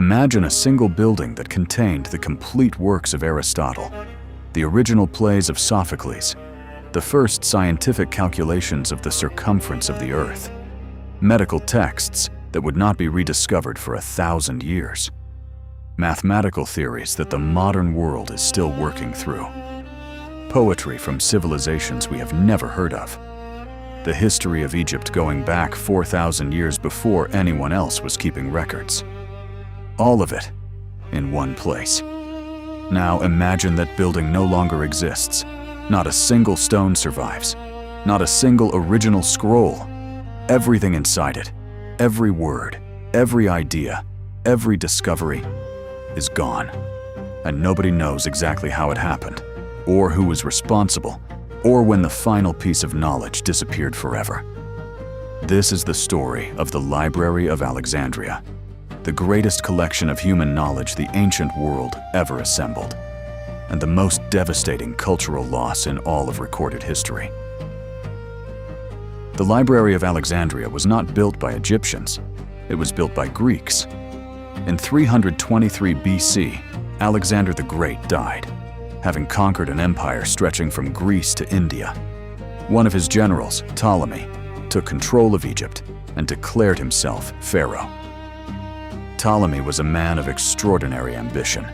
Imagine a single building that contained the complete works of Aristotle, the original plays of Sophocles, the first scientific calculations of the circumference of the Earth, medical texts that would not be rediscovered for 1,000 years, mathematical theories that the modern world is still working through, poetry from civilizations we have never heard of, the history of Egypt going back 4,000 years before anyone else was keeping records. All of it in one place. Now imagine that building no longer exists. Not a single stone survives. Not a single original scroll. Everything inside it, every word, every idea, every discovery is gone. And nobody knows exactly how it happened, or who was responsible, or when the final piece of knowledge disappeared forever. This is the story of the Library of Alexandria, the greatest collection of human knowledge the ancient world ever assembled, and the most devastating cultural loss in all of recorded history. The Library of Alexandria was not built by Egyptians, it was built by Greeks. In 323 BC, Alexander the Great died, having conquered an empire stretching from Greece to India. One of his generals, Ptolemy, took control of Egypt and declared himself pharaoh. Ptolemy was a man of extraordinary ambition.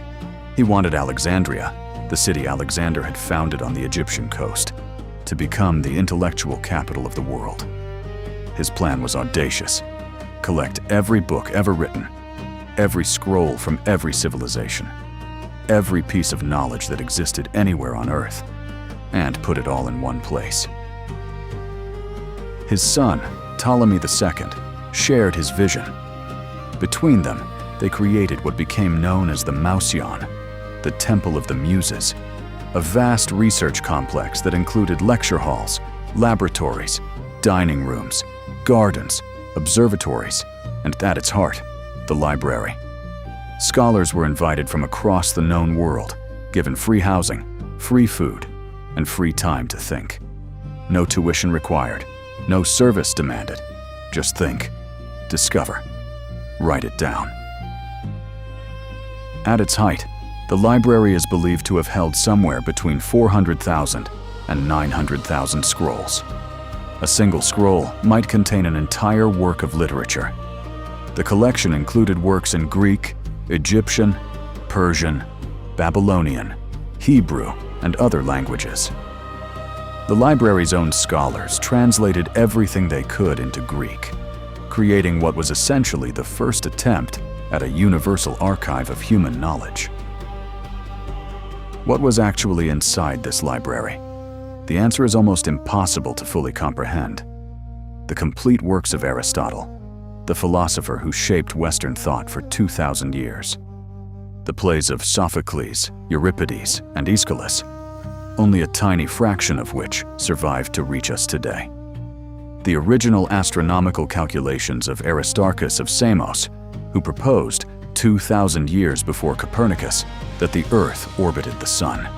He wanted Alexandria, the city Alexander had founded on the Egyptian coast, to become the intellectual capital of the world. His plan was audacious: collect every book ever written, every scroll from every civilization, every piece of knowledge that existed anywhere on Earth, and put it all in one place. His son, Ptolemy II, shared his vision. Between them, they created what became known as the Mouseion, the Temple of the Muses, a vast research complex that included lecture halls, laboratories, dining rooms, gardens, observatories, and at its heart, the library. Scholars were invited from across the known world, given free housing, free food, and free time to think. No tuition required, no service demanded. Just think, discover, write it down. At its height, the library is believed to have held somewhere between 400,000 and 900,000 scrolls. A single scroll might contain an entire work of literature. The collection included works in Greek, Egyptian, Persian, Babylonian, Hebrew, and other languages. The library's own scholars translated everything they could into Greek, creating what was essentially the first attempt at a universal archive of human knowledge. What was actually inside this library? The answer is almost impossible to fully comprehend. The complete works of Aristotle, the philosopher who shaped Western thought for 2,000 years. The plays of Sophocles, Euripides, and Aeschylus, only a tiny fraction of which survived to reach us today. The original astronomical calculations of Aristarchus of Samos, who proposed 2,000 years before Copernicus that the Earth orbited the Sun.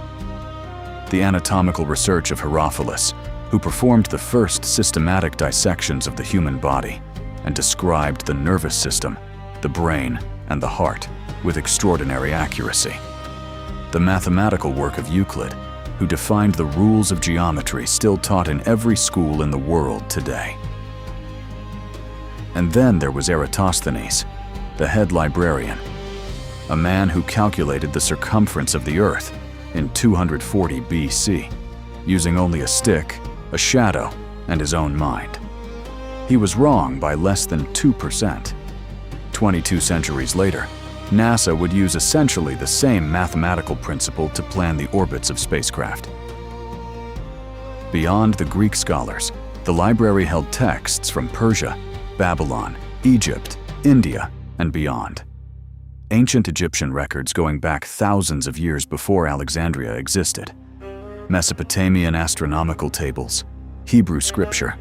The anatomical research of Herophilus, who performed the first systematic dissections of the human body and described the nervous system, the brain, and the heart with extraordinary accuracy. The mathematical work of Euclid, who defined the rules of geometry still taught in every school in the world today. And then there was Eratosthenes, the head librarian, a man who calculated the circumference of the Earth in 240 BC, using only a stick, a shadow, and his own mind. He was wrong by less than 2%. 22 centuries later, NASA would use essentially the same mathematical principle to plan the orbits of spacecraft. Beyond the Greek scholars, the library held texts from Persia, Babylon, Egypt, India, and beyond. Ancient Egyptian records going back thousands of years before Alexandria existed. Mesopotamian astronomical tables, Hebrew scripture,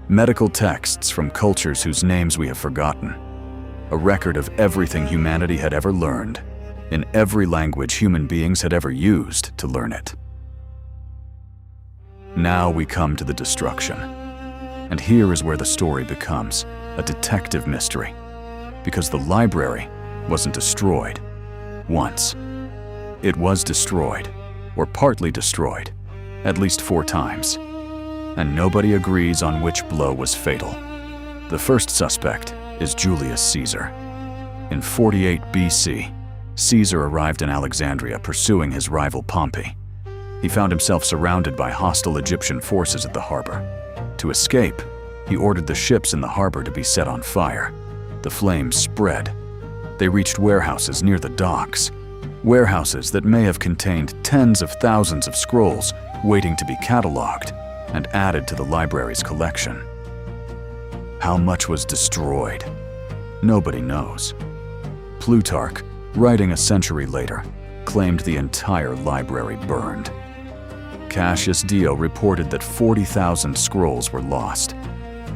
medical texts from cultures whose names we have forgotten. A record of everything humanity had ever learned, in every language human beings had ever used to learn it. Now we come to the destruction. And here is where the story becomes a detective mystery, because the library wasn't destroyed once. It was destroyed, or partly destroyed, at least 4 times. And nobody agrees on which blow was fatal. The first suspect is Julius Caesar. In 48 BC, Caesar arrived in Alexandria pursuing his rival Pompey. He found himself surrounded by hostile Egyptian forces at the harbor. To escape, he ordered the ships in the harbor to be set on fire. The flames spread. They reached warehouses near the docks, warehouses that may have contained tens of thousands of scrolls waiting to be cataloged and added to the library's collection. How much was destroyed? Nobody knows. Plutarch, writing a century later, claimed the entire library burned. Cassius Dio reported that 40,000 scrolls were lost,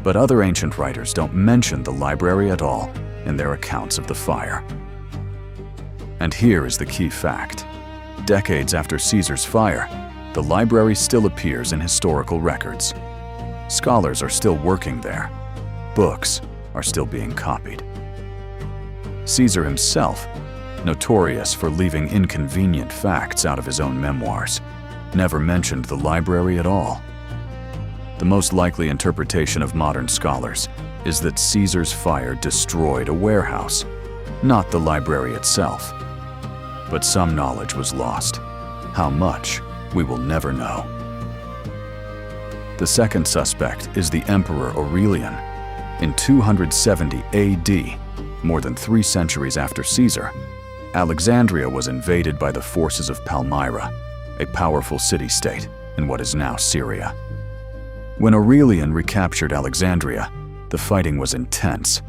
but other ancient writers don't mention the library at all in their accounts of the fire. And here is the key fact. Decades after Caesar's fire, the library still appears in historical records. Scholars are still working there. Books are still being copied. Caesar himself, notorious for leaving inconvenient facts out of his own memoirs, never mentioned the library at all. The most likely interpretation of modern scholars is that Caesar's fire destroyed a warehouse, not the library itself. But some knowledge was lost. How much, we will never know. The second suspect is the Emperor Aurelian. In 270 AD, more than 3 centuries after Caesar, Alexandria was invaded by the forces of Palmyra, a powerful city-state in what is now Syria. When Aurelian recaptured Alexandria, the fighting was intense.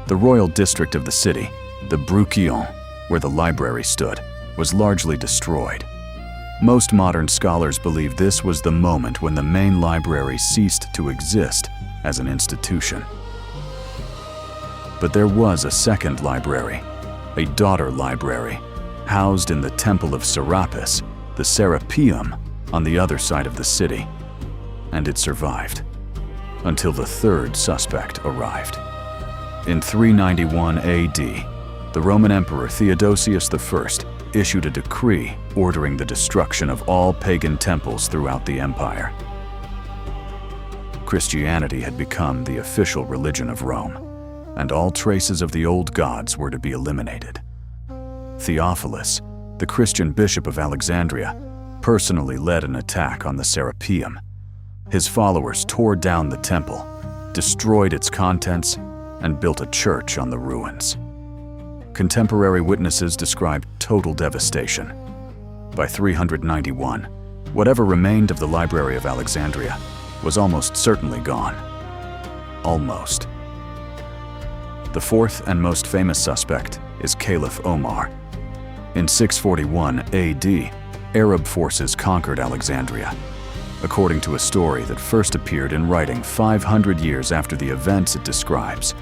The royal district of the city, the Bruchion, where the library stood, was largely destroyed. Most modern scholars believe this was the moment when the main library ceased to exist as an institution. But there was a second library, a daughter library, housed in the Temple of Serapis, the Serapeum, on the other side of the city. And it survived, until the third suspect arrived. In 391 AD, the Roman Emperor Theodosius I issued a decree ordering the destruction of all pagan temples throughout the empire. Christianity had become the official religion of Rome, and all traces of the old gods were to be eliminated. Theophilus, the Christian bishop of Alexandria, personally led an attack on the Serapeum. His followers tore down the temple, destroyed its contents, and built a church on the ruins. Contemporary witnesses described total devastation. By 391, whatever remained of the Library of Alexandria was almost certainly gone. Almost. The fourth and most famous suspect is Caliph Omar. In 641 AD, Arab forces conquered Alexandria. According to a story that first appeared in writing 500 years after the events it describes,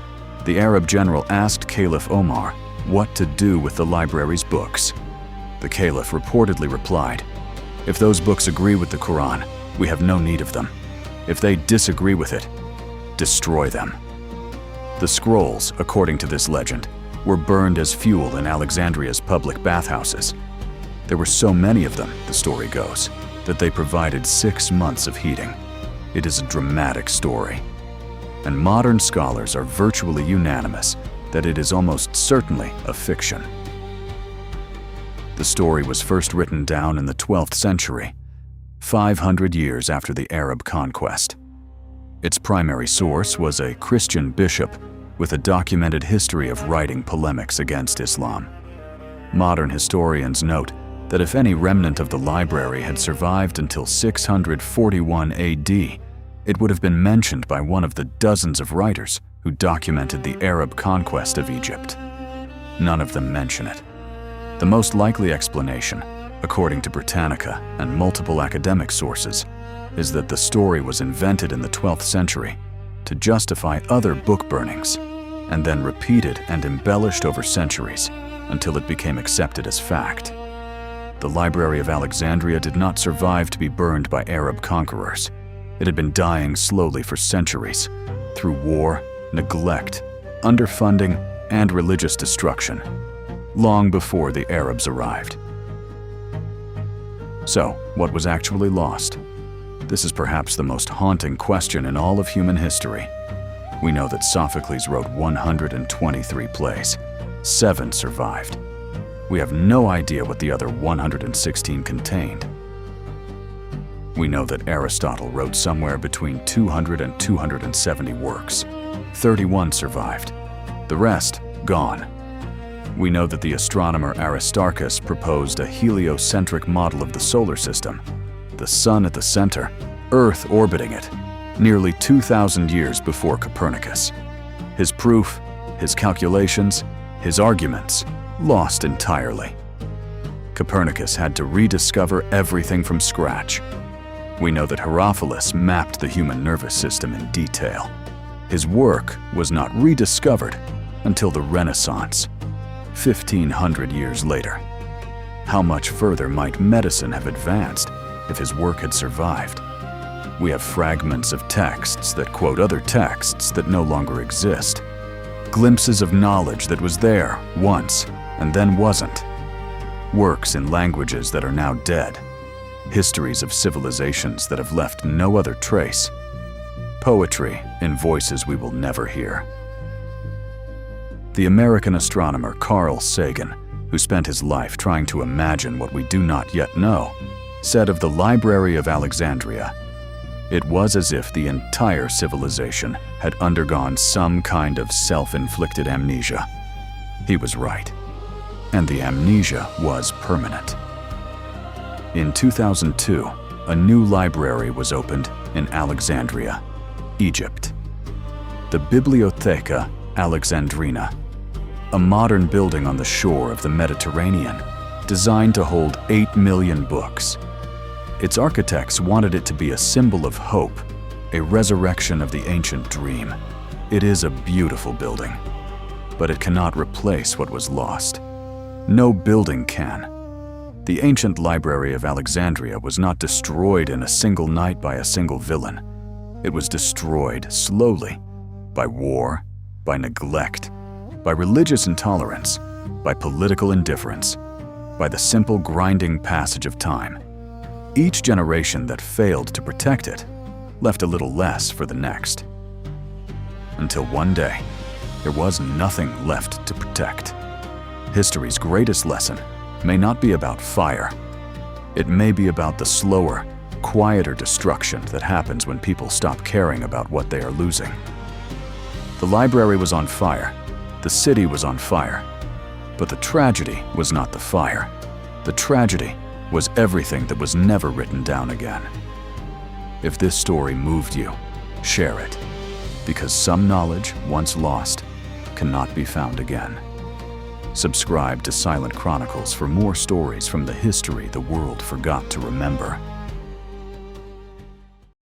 the Arab general asked Caliph Omar what to do with the library's books. The Caliph reportedly replied, "If those books agree with the Quran, we have no need of them. If they disagree with it, destroy them." The scrolls, according to this legend, were burned as fuel in Alexandria's public bathhouses. There were so many of them, the story goes, that they provided 6 months of heating. It is a dramatic story. And modern scholars are virtually unanimous that it is almost certainly a fiction. The story was first written down in the 12th century, 500 years after the Arab conquest. Its primary source was a Christian bishop with a documented history of writing polemics against Islam. Modern historians note that if any remnant of the library had survived until 641 AD, it would have been mentioned by one of the dozens of writers who documented the Arab conquest of Egypt. None of them mention it. The most likely explanation, according to Britannica and multiple academic sources, is that the story was invented in the 12th century to justify other book burnings, and then repeated and embellished over centuries until it became accepted as fact. The Library of Alexandria did not survive to be burned by Arab conquerors. It had been dying slowly for centuries, through war, neglect, underfunding, and religious destruction. long before the Arabs arrived. So, what was actually lost? This is perhaps the most haunting question in all of human history. We know that Sophocles wrote 123 plays. 7 survived. We have no idea what the other 116 contained. We know that Aristotle wrote somewhere between 200 and 270 works. 31 survived. The rest, gone. We know that the astronomer Aristarchus proposed a heliocentric model of the solar system, the sun at the center, Earth orbiting it, nearly 2,000 years before Copernicus. His proof, his calculations, his arguments, lost entirely. Copernicus had to rediscover everything from scratch. We know that Herophilus mapped the human nervous system in detail. His work was not rediscovered until the Renaissance, 1,500 years later. How much further might medicine have advanced if his work had survived? We have fragments of texts that quote other texts that no longer exist. Glimpses of knowledge that was there once and then wasn't. Works in languages that are now dead. Histories of civilizations that have left no other trace. Poetry in voices we will never hear. The American astronomer Carl Sagan, who spent his life trying to imagine what we do not yet know, said of the Library of Alexandria, "It was as if the entire civilization had undergone some kind of self-inflicted amnesia." He was right. And the amnesia was permanent. In 2002, a new library was opened in Alexandria, Egypt. The Bibliotheca Alexandrina, a modern building on the shore of the Mediterranean, designed to hold 8 million books. Its architects wanted it to be a symbol of hope, a resurrection of the ancient dream. It is a beautiful building, but it cannot replace what was lost. No building can. The ancient Library of Alexandria was not destroyed in a single night by a single villain. It was destroyed slowly, by war, by neglect, by religious intolerance, by political indifference, by the simple grinding passage of time. Each generation that failed to protect it left a little less for the next. Until one day, there was nothing left to protect. History's greatest lesson may not be about fire. It may be about the slower, quieter destruction that happens when people stop caring about what they are losing. The library was on fire. The city was on fire. But the tragedy was not the fire. The tragedy was everything that was never written down again. If this story moved you, share it, because some knowledge once lost cannot be found again. Subscribe to Silent Chronicles for more stories from the history the world forgot to remember.